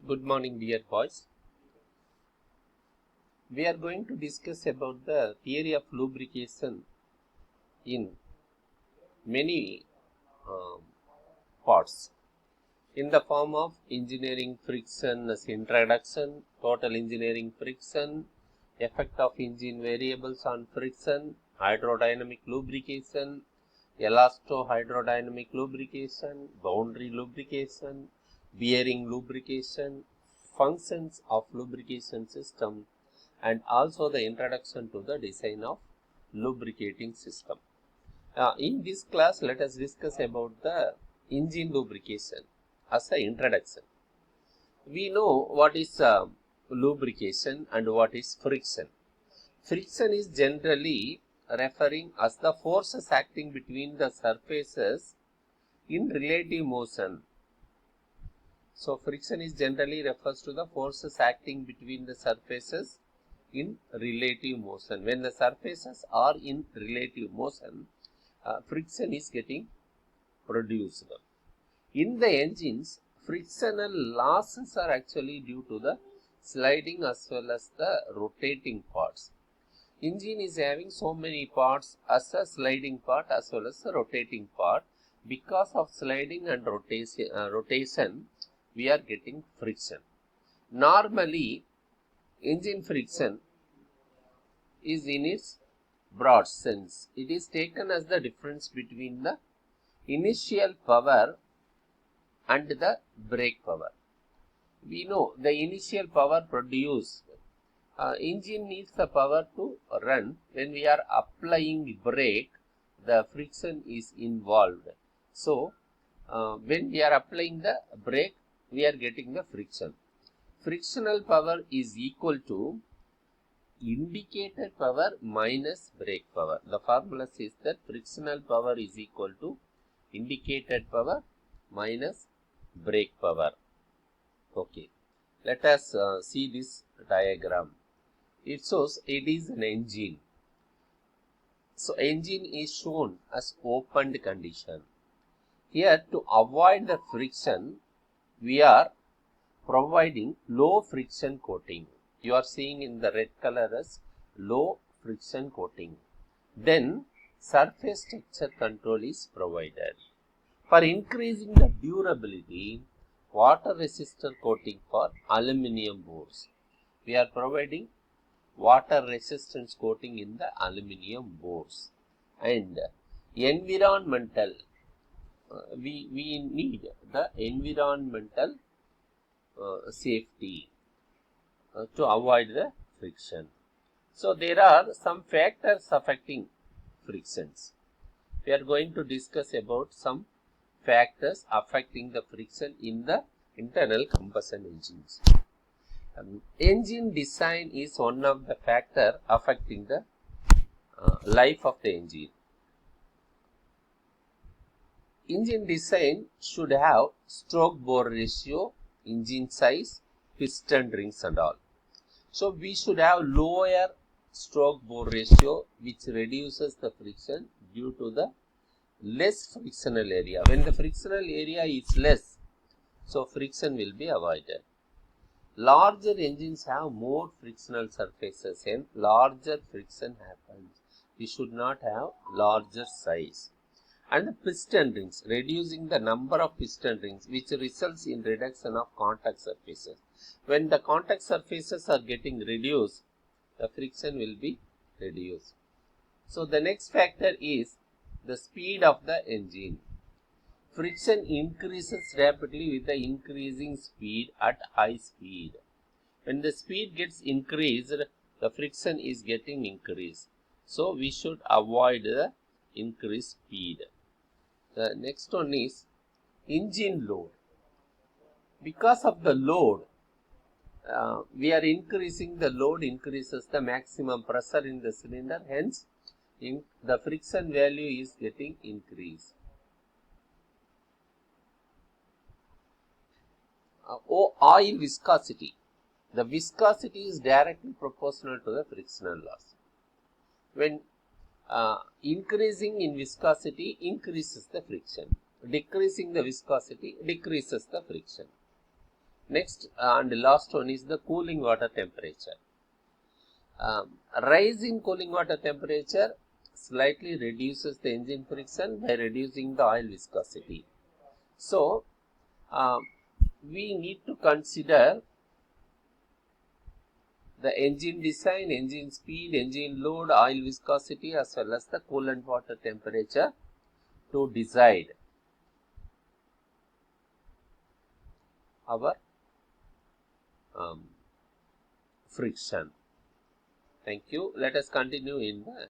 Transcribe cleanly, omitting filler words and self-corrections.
Good morning, dear boys. We are going to discuss about the theory of lubrication in many um, parts in the form of engineering friction as introduction, total engineering friction, effect of engine variables on friction, hydrodynamic lubrication, elasto-hydrodynamic lubrication, boundary lubrication, bearing lubrication, functions of lubrication system, and also the introduction to the design of lubricating system. In this class, let us discuss about the engine lubrication as an introduction. We know what is lubrication and what is friction. Friction is generally referring as the forces acting between the surfaces in relative motion. So, friction is generally refers to the forces acting between the surfaces in relative motion. When the surfaces are in relative motion, friction is getting produced. In the engines, frictional losses are actually due to the sliding as well as the rotating parts. Engine is having so many parts as a sliding part as well as a rotating part. Because of sliding and rotation, we are getting friction. Normally, engine friction is in its broad sense. It is taken as the difference between the initial power and the brake power. We know the initial power produced. Engine needs the power to run. When we are applying brake, the friction is involved. So, when we are applying the brake, we are getting the friction. Frictional power is equal to indicated power minus brake power. The formula says that frictional power is equal to indicated power minus brake power. Okay, let us see this diagram. It shows it is an engine. So, engine is shown as opened condition. Here, to avoid the friction, we are providing low friction coating. You are seeing in the red color as low friction coating. Then, surface texture control is provided. For increasing the durability, water resistor coating for aluminum bores. We are providing water resistance coating in the aluminum bores. And environmental, we need the environmental safety to avoid the friction. So, there are some factors affecting frictions. We are going to discuss about some factors affecting the friction in the internal combustion engines. Engine design is one of the factors affecting the life of the engine. Engine design should have stroke bore ratio, engine size, piston rings and all. So, we should have lower stroke bore ratio which reduces the friction due to the less frictional area. When the frictional area is less, so friction will be avoided. Larger engines have more frictional surfaces and larger friction happens. We should not have larger size. And the piston rings, reducing the number of piston rings which results in reduction of contact surfaces. When the contact surfaces are getting reduced, the friction will be reduced. So, the next factor is the speed of the engine. Friction increases rapidly with the increasing speed at high speed. When the speed gets increased, the friction is getting increased. So, we should avoid the increased speed. The next one is engine load. Because of the load, we are increasing the load, increases the maximum pressure in the cylinder, hence the friction value is getting increased. Oil viscosity. The viscosity is directly proportional to the frictional loss. When increasing in viscosity increases the friction, decreasing the viscosity decreases the friction. Next and last one is the cooling water temperature. Rise in cooling water temperature slightly reduces the engine friction by reducing the oil viscosity. So, we need to consider the engine design, engine speed, engine load, oil viscosity as well as the coolant water temperature to decide our friction. Thank you. Let us continue in the